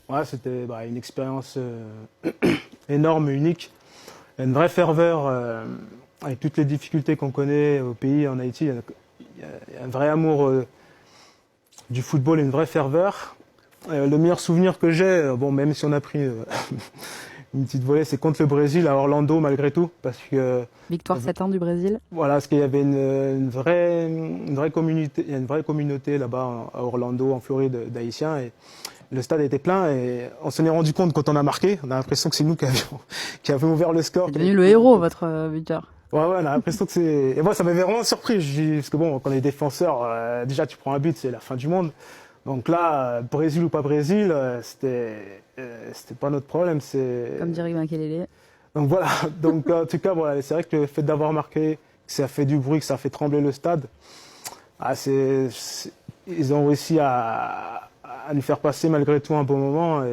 Ouais, c'était une expérience énorme, unique. Il y a une vraie ferveur, avec toutes les difficultés qu'on connaît au pays, en Haïti. Il y a un vrai amour du football et une vraie ferveur. Le meilleur souvenir que j'ai, bon, même si on a pris une petite volée, c'est contre le Brésil à Orlando malgré tout, parce que Victoire 7-1 du Brésil. voilà, parce qu'il y avait une vraie communauté, il y a une vraie communauté là-bas à Orlando, en Floride, d'Haïtiens, et le stade était plein, et on s'en est rendu compte quand on a marqué. On a l'impression que c'est nous qui avions ouvert le score. C'est devenu le héros, votre buteur. Ouais, on a l'impression que c'est. Et moi, ça m'avait vraiment surpris. Parce que bon, quand on est défenseur, déjà tu prends un but, c'est la fin du monde. Donc là, Brésil ou pas Brésil, c'était pas notre problème. Comme dirait Makelele. Donc voilà. Donc en tout cas, voilà, c'est vrai que le fait d'avoir marqué, que ça a fait du bruit, que ça a fait trembler le stade, ils ont réussi à nous faire passer malgré tout un bon moment.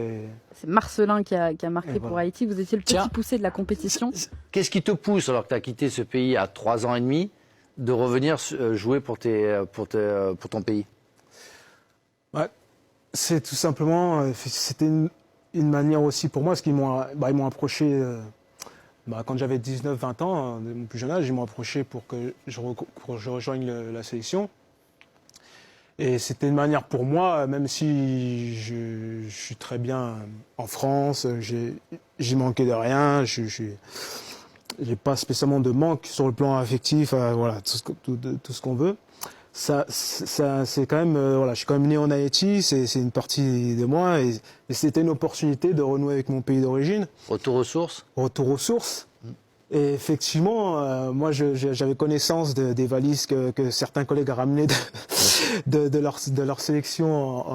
C'est Marcelin qui a marqué pour Haïti. Vous étiez le petit Tiens. poussé de la compétition. Qu'est-ce qui te pousse, alors que tu as quitté ce pays à 3 ans et demi, de revenir jouer pour ton pays? Ouais, c'est tout simplement, c'était une manière aussi pour moi, parce qu'ils m'ont approché quand j'avais 19-20 ans, de mon plus jeune âge, ils m'ont approché pour que je rejoigne la sélection. Et c'était une manière pour moi, même si je suis très bien en France, j'ai manqué de rien, j'ai pas spécialement de manque sur le plan affectif, voilà, tout ce qu'on veut. C'est quand même, voilà, je suis quand même né en Haïti, c'est une partie de moi, et c'était une opportunité de renouer avec mon pays d'origine. Retour aux sources? Retour aux sources. Et effectivement, moi, j'avais connaissance des valises que certains collègues ont ramenées de leur sélection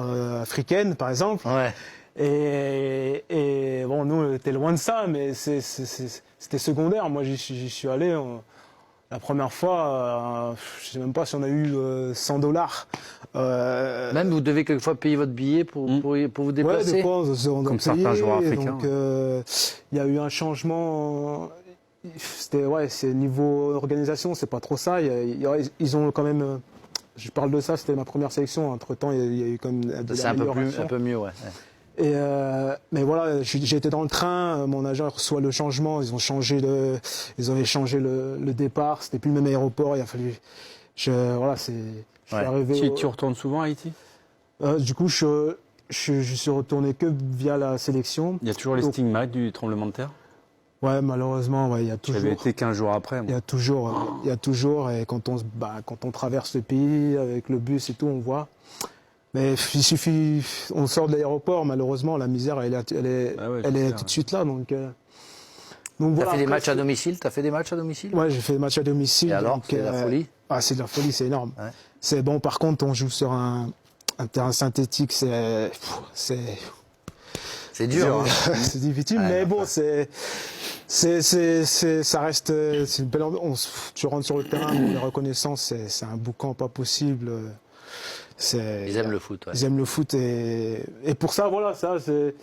africaine, par exemple. Ouais. Et bon, nous, on était loin de ça, mais c'était secondaire. Moi, j'y suis allé. La première fois, je sais même pas si on a eu $100. Même vous devez quelquefois payer votre billet pour vous déplacer? Ouais, des fois, on doit Comme payer, certains joueurs africains. donc, il y a eu un changement. C'est niveau organisation, c'est pas trop ça. Ils ont quand même. Je parle de ça, c'était ma première sélection. Entre-temps, il y a eu quand même de C'est un peu mieux, ouais. Et mais voilà, j'étais dans le train, mon agent reçoit le changement, ils avaient changé le départ, c'était plus le même aéroport, il a fallu, voilà, je suis arrivé. Tu retournes souvent à Haïti? Du coup, je suis retourné que via la sélection. Il y a toujours les stigmates du tremblement de terre? Ouais, malheureusement, ouais, il y a toujours. J'avais été 15 jours après. Moi. Il y a toujours, et quand on traverse le pays avec le bus et tout, on voit. Mais il suffit, on sort de l'aéroport, malheureusement, la misère, elle est tout de suite là. Donc T'as voilà, fait des matchs à domicile? T'as fait des matchs à domicile? Ouais, j'ai fait des matchs à domicile. Et alors, c'est de la folie? C'est de la folie, c'est énorme. Ouais. C'est bon, par contre, on joue sur un terrain synthétique, c'est dur, hein. c'est difficile, mais bon, ça reste, c'est une belle ambiance. Tu rentres sur le terrain, les reconnaissances, c'est un boucan pas possible. Ils aiment le foot, ouais. Ils aiment le foot, et pour ça, voilà, ça c'est.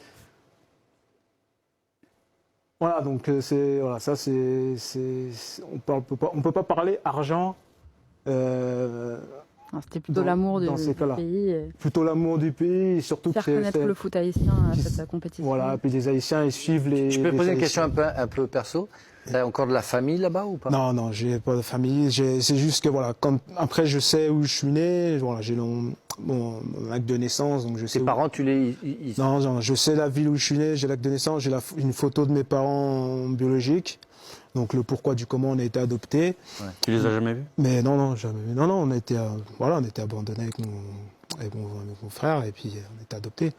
Voilà, donc on peut pas parler argent. C'était plutôt l'amour du pays. Plutôt l'amour du pays, et surtout faire connaître le foot haïtien à cette compétition. Voilà, puis les Haïtiens, ils suivent les. Je peux les poser une Haïtiens. question un peu perso? T'as encore de la famille là-bas ou pas? Non, j'ai pas de famille. C'est juste que voilà, après je sais où je suis né. Voilà, j'ai mon acte de naissance, donc je sais. Tes parents, tu les. Non, je sais la ville où je suis né. J'ai l'acte de naissance. J'ai une photo de mes parents biologiques. Donc le pourquoi du comment on a été adoptés. Ouais. Tu les as jamais vus? Mais non, jamais. Non, on a été abandonnés avec mon frère, et puis on a été adoptés.